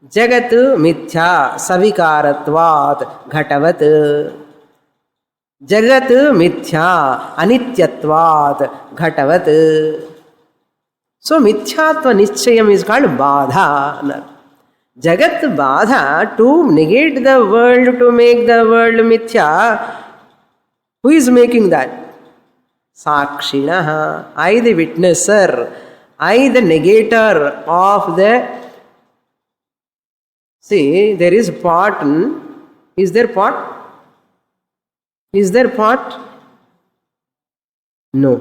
[SPEAKER 1] Jagat mithya savikaratvat ghatavat. Jagat mithya anityatvat ghatavat. So mithyatva nischayam is called badha. Jagat badha, to negate the world, to make the world mithya. Who is making that? Sakshinaha. I the witnesser. I the negator of the. See, there is pot. Is there pot? Is there pot? No.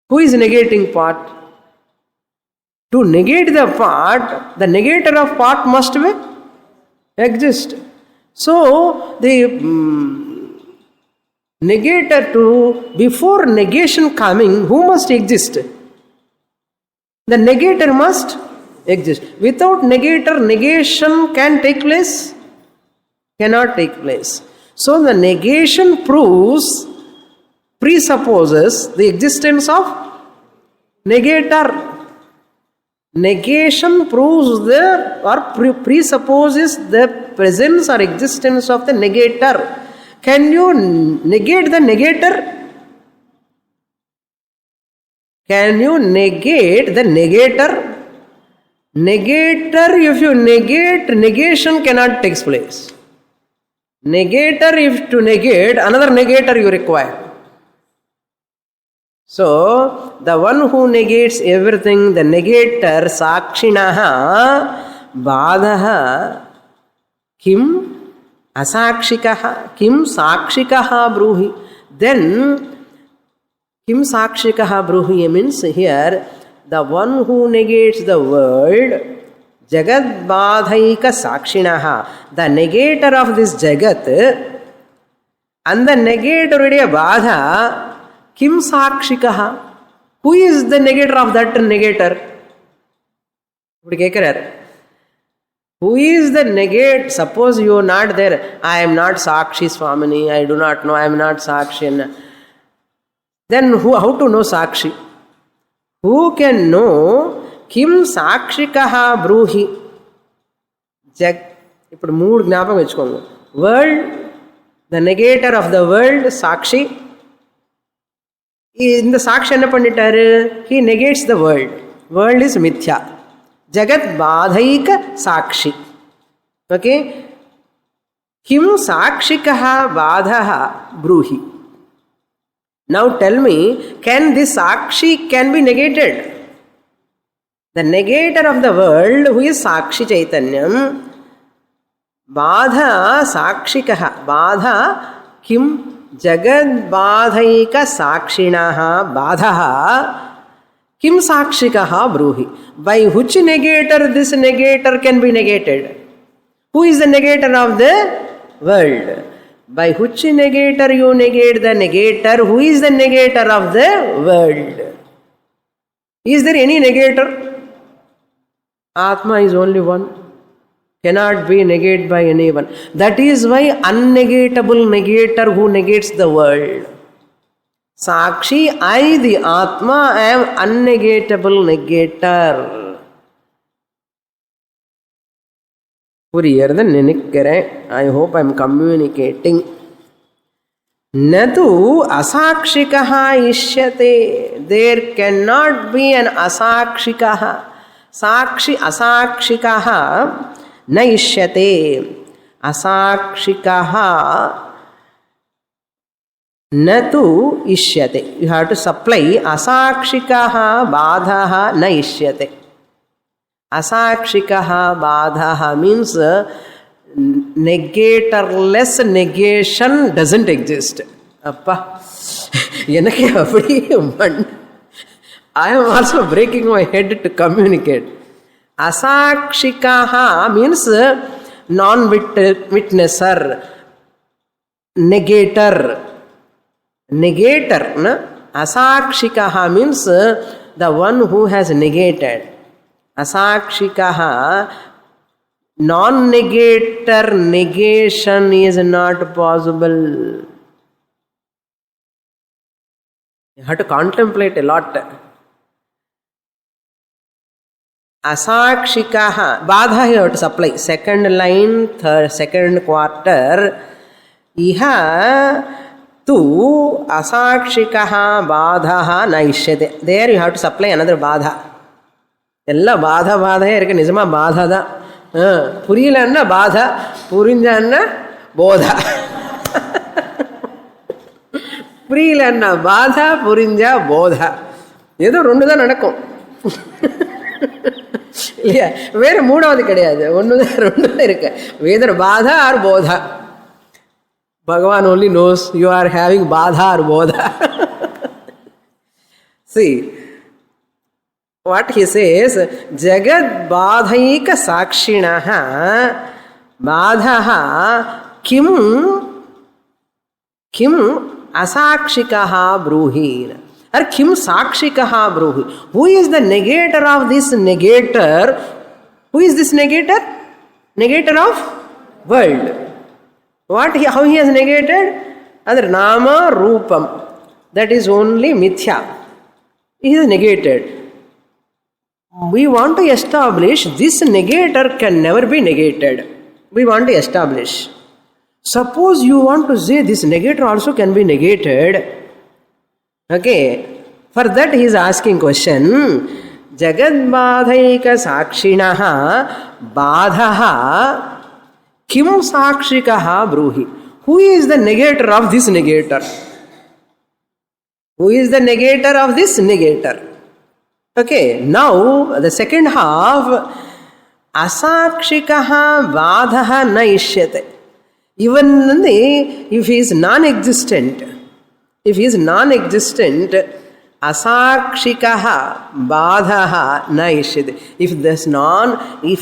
[SPEAKER 1] Who is negating pot? To negate the pot, the negator of pot must be exist. So, the negator to, before negation coming, who must exist? The negator must exist. Without negator, negation can take place? Cannot take place. So the negation presupposes the existence of negator. Negation proves presupposes the presence or existence of the negator. Can you negate the negator? Can you negate the negator? Negator, if you negate, negation cannot take place. Negator, if to negate, another negator you require. So, the one who negates everything, the negator, sakshinaha, badhaha, kim asakshikaha, kim sakshikaha bruhi. Then, kim sakshikaha bruhi means here, the one who negates the world, Jagat Badhaika Sakshinaha, the negator of this Jagat, and the negator Badha, Kim Sakshikaha. Who is the negator of that negator? Who is the negate? Suppose you are not there. I am not Sakshi Swamini. I do not know. I am not Sakshi. Then how to know Sakshi? Who can know Kim Sakshikaha Bruhi? ఇప్పుడు 3 జ్ఞాపకం తెచ్చుకోండి. World, the negator of the world సాక్షి. இந்த சாட்சி என்ன பண்ணிட்டாரு? He negates the world. World is மித்யா. ஜகத் பாதைக சாட்சி. ஓகே. கிம் சாட்சிகः பாதः ப்ரூஹி. Now tell me, can this sakshi can be negated? The negator of the world, who is Sakshi Chaitanyam, Badha Sakshikaha, Badha Kim Jagad Badhaika Sakshinaha Badhaha Kim Sakshikaha Bruhi. By which negator this negator can be negated? Who is the negator of the world? By which negator you negate the negator? Who is the negator of the world? Is there any negator? Atma is only one. Cannot be negated by anyone. That is why unnegatable negator who negates the world. Sakshi, I the Atma am unnegatable negator. புரியறது நினைக்கிறேன். I hope I am communicating. நது அசாட்சிகः இஷ்யதே. There cannot be an அசாட்சிகः. சாட்சி அசாட்சிகः न इष्यते. असाक्षिकः न तु इष्यते. You have to supply असाक्षिकः बाधः न इष्यते. असाक्षिकः बाधः means negatorless negation doesn't exist. அப்பா எனக்கு அப்படி I am also breaking my head to communicate. Asakshikaha means non-witnesser, negator. Negator, na? Asakshikaha means the one who has negated. Asakshikaha, non-negator negation is not possible. You have to contemplate a lot. Asakshikaha, badha you have to supply. Second line, second quarter. Iha tu asakshikaha badhaha naishyate. There you have to supply another badha. Ella badha badha irukku, nijama badha da. புரியலன்னா பாதா, புரிஞ்சான்னா போதா. புரியலன்னா பாதா, புரிஞ்சா போதா. ஏதோ 2 தான் நடக்கும் இல்லையா? வேற 3வது கிடையாது. 1 தான் 2 தான் இருக்கு. வேதர் பாதா ஆர் போதா. பகவான் only knows you are having badha or bodha. See what he says, jagad badhaika sakshinaha badhaha kim asakshikaha bruhi or kim sakshikaha bruhi. Who is the negator of this negator? Who is this negator? Negator of world. How he has negated? Other nama rupam, that is only mithya. He is negated. We want to establish this negator can never be negated. We want to establish. Suppose you want to say this negator also can be negated. Okay. For that he is asking question. Jagad badhaika sakshinaha badhaha kim sakshikaha bruhi. Who is the negator of this negator? Who is the negator of this negator? Okay, now the second half, asakshikaha badhaha na ishyate. Even if he is non-existent, asakshikaha badhaha na ishyate. If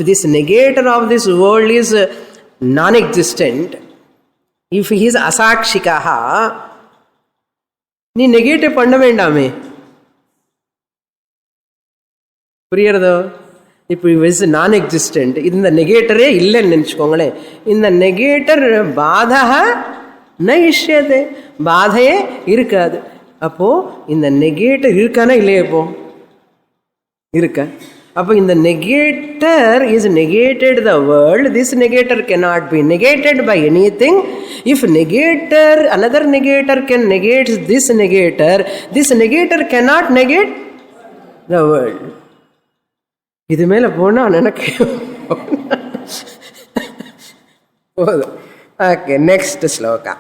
[SPEAKER 1] this negator of this world is non-existent, if he is asakshikaha, நீ negative பண்ண வேண்டாமே. புரியறதோ? இப்போ is நான் existent, இந்த நெகேட்டரே இல்லைன்னு நினச்சிக்கோங்களேன். இந்த நெகேட்டர் பாதா ந இஷ்யதே, பாதையே இருக்காது. அப்போ இந்த நெகேட்டர் இருக்கானா இல்லையா? இப்போ இருக்க. அப்போ இந்த negator is negated the world. This negator cannot be negated by anything. If negator, another negator can negate this negator cannot negate the world. இது மேல போனா எனக்கு okay, next sloka.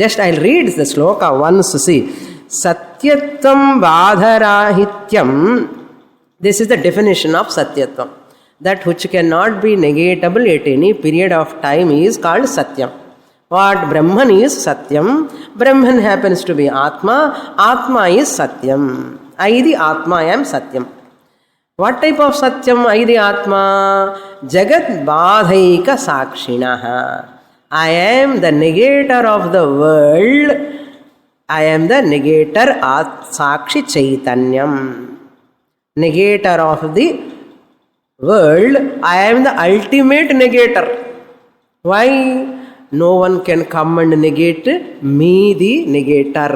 [SPEAKER 1] Just I'll read the sloka once. See, satyatvam badharahityam. This is the definition of satyatvam. That which cannot be negatable at any period of time is called satyam. What Brahman is satyam. Brahman happens to be Atma. Atma is satyam. I the Atma, I am satyam. What type of satyam I the Atma? Jagat badhaika sakshinaha. I am the negator of the world. I am the negator of Sakshi Chaitanyam. Negator of the world. I am the ultimate negator. Why? No one can come and negate me, the negator.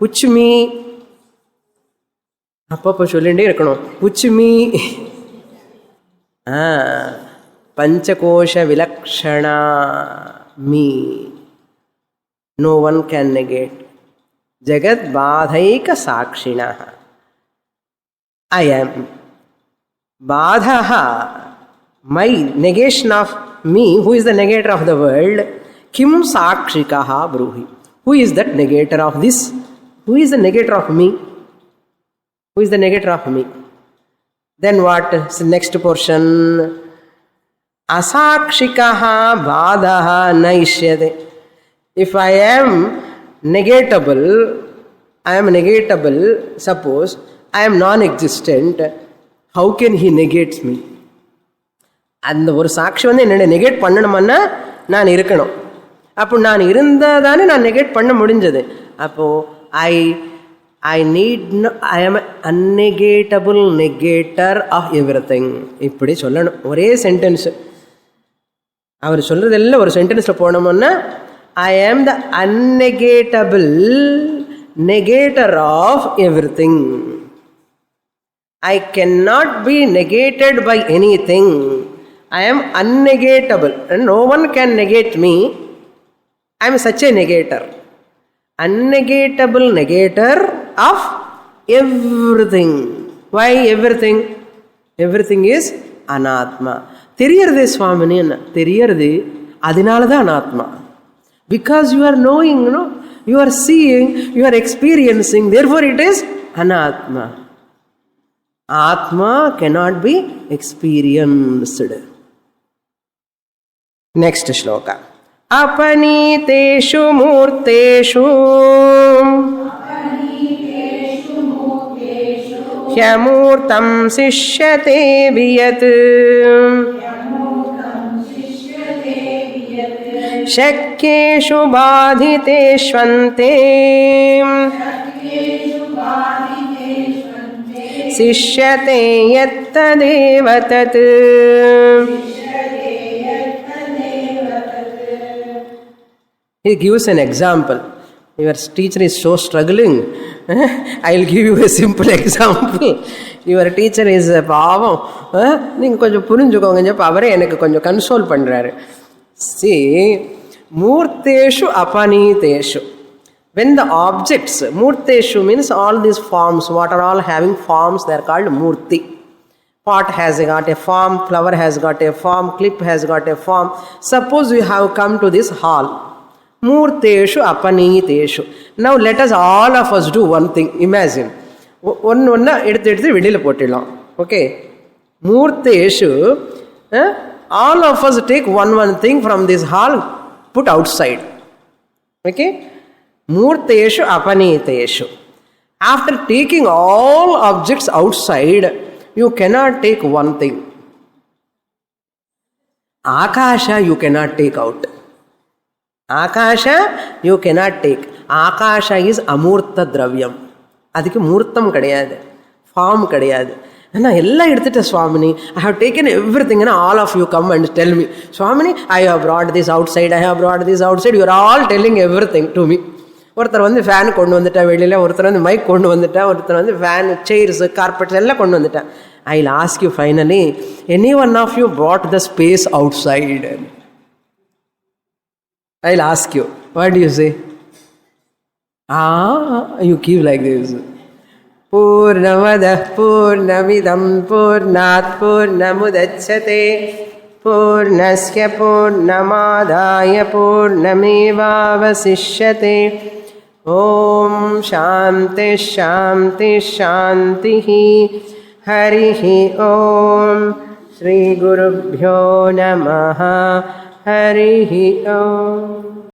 [SPEAKER 1] Which me? அப்பப்போ சொல்லிகிட்டே இருக்கணும். Which me? பஞ்சகோஷ விலக்ஷணா me. No one can negate. Jagat badhaika sakshinaha. I am. Badhaha, my negation of me, who is the negator of the world. Kim sakshikaha bruhi. Who is that negator of this? Who is the negator of me? Who is the negator of me? Then what is the next portion? Asakshikaha badaha naishyate. If I am negatable, suppose I am non-existent, how can he negate me? அந்த ஒரு சாட்சி என்னை negate பண்ணணும்னா நான் இருக்கணும். அப்போ நான் இருந்தால் தானே நான் நெகேட் பண்ண முடிஞ்சது. அப்போது I am an unnegatable negator of everything. இப்படி சொல்லணும். ஒரே சென்டென்ஸ். அவர் சொல்றதெல்லாம் ஒரு சென்டென்ஸில் போனோம்னா I am the unnegatable negator of everything. I cannot be negated by anything. I am unnegatable and no one can negate me. I am such a negator. Unnegatable negator of everything. Why everything? Everything is anatma. Theriyarde Swamini enna? Theriyarde adinala anatma. Because you are knowing, you are seeing, you are experiencing, therefore it is anatma. Atma cannot be experienced. Next shloka. Apaniteshu murteshu hyamurtam sishyate viyat shakyeshu badhiteshvante sishyate yattadeva tat. He gives an example. Your teacher is so struggling. I'll give you a simple example. Your teacher is பாவம். நீங்கள் கொஞ்சம் புரிஞ்சுக்கோங்க. அவரே எனக்கு கொஞ்சம் console பண்ணுறாரு. See, மூர்த்தேஷு அபனீதேஷு. When the objects, மூர்த்தேஷு means all these forms, what are all having forms, they are called Murthy. Pot has got a form, flower has got a form, clip has got a form. Suppose you have come to this hall. Murteshu apaniteshu. Now let us all of us do one thing. Imagine. One eduthu velila pottidlam. Okay. Murteshu, all of us take one thing from this hall, put outside. Okay. Murteshu apaniteshu. After taking all objects outside, you cannot take one thing. Akasha you cannot take out. Akasha you cannot take. Akasha is amurta dravyam. அதுக்கு மூர்த்தம் கிடையாது, form கிடையாது. நான் எல்லாம் எடுத்துட்டேன் சுவாமினி. I have taken everything and all of you come and tell me, Swamini, I have brought this outside, I have brought this outside. You are all telling everything to me. ஒருத்தர் வந்து fan கொண்டு வந்துட்டா வெளியில், ஒருத்தர் வந்து mic கொண்டு வந்துட்டா, ஒருத்தர் வந்து ஃபேன், சேர்ஸு, கார்பெட்ஸ் எல்லாம் கொண்டு வந்துட்டான். I will ask you finally, any one of you brought the space outside? I will ask you. What do you say? You keep like this. Purnamadah Purnamidam Purnat Purnamudachyate Purnasya Purnamadaya Purnamevavasishyate. Om Shanti Shanti Shantihi. Harihi Om. Shri Gurubhyo Namaha. Harihi Om.